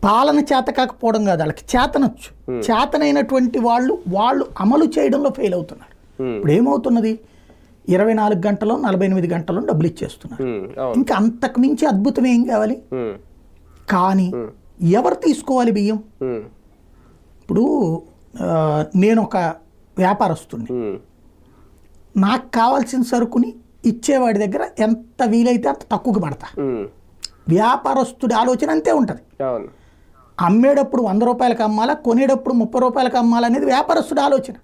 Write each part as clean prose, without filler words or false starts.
పాలన చేత కాకపోవడం కాదు, వాళ్ళకి చేతనొచ్చు. చేతనైనటువంటి వాళ్ళు అమలు చేయడంలో ఫెయిల్ అవుతున్నారు. ఇప్పుడు ఏమవుతున్నది, 24 గంటలో 48 గంటలో డబ్బులు ఇచ్చేస్తున్నారు. ఇంకా అంతకు మించి అద్భుతం ఏం కావాలి? కానీ ఎవరు తీసుకోవాలి బియ్యం? ఇప్పుడు నేను ఒక వ్యాపారస్తుని, నాకు కావాల్సిన సరుకుని ఇచ్చేవాడి దగ్గర ఎంత వీలైతే అంత తక్కువకి పడతా. వ్యాపారస్తుడి ఆలోచన అంతే ఉంటుంది. అమ్మేటప్పుడు 100 రూపాయలకు అమ్మాలా, కొనేటప్పుడు 30 రూపాయలకు అమ్మాలా అనేది వ్యాపారస్తుడి ఆలోచన.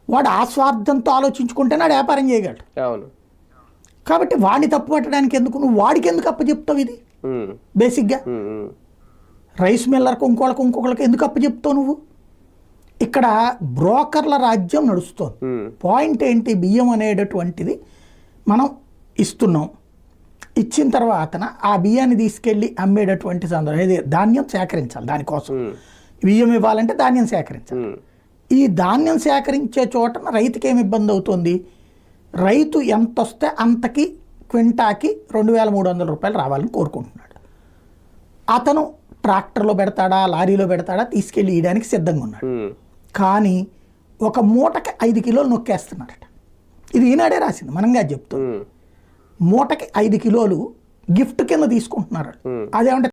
వాడు ఆ స్వార్థంతో ఆలోచించుకుంటేనే వాడు వ్యాపారం చేయగలడు. కాబట్టి వాడిని తప్పు పట్టడానికి ఎందుకు, నువ్వు వాడికి ఎందుకు అప్పచెప్తావు? ఇది బేసిక్గా రైస్ మిల్లర్కు ఇంకొకళ్ళకి ఎందుకు అప్పచెప్తావు నువ్వు? ఇక్కడ బ్రోకర్ల రాజ్యం నడుస్తుంది. పాయింట్ ఏంటి, బియ్యం అనేటటువంటిది మనం ఇస్తున్నాం, ఇచ్చిన తర్వాత ఆ బియ్యాన్ని తీసుకెళ్ళి అమ్మేటటువంటి సందర్భం, ఏది ధాన్యం సేకరించాలి. దానికోసం బియ్యం ఇవ్వాలంటే ధాన్యం సేకరించాలి. ఈ ధాన్యం సేకరించే చోటన రైతుకి ఏమి ఇబ్బంది అవుతుంది? రైతు ఎంత వస్తే అంతకి క్వింటాకి 2300 రూపాయలు రావాలని కోరుకుంటున్నాడు. అతను ట్రాక్టర్లో పెడతాడా, లారీలో పెడతాడా, తీసుకెళ్ళి ఇయడానికి సిద్ధంగా ఉన్నాడు. కానీ ఒక మూటకి 5 కిలోలు నొక్కేస్తున్నారట. ఇది ఈనాడే రాసింది, మనంగా చెప్తాం. మూటకి 5 కిలోలు గిఫ్ట్ కింద తీసుకుంటున్నారు. అదేమంటే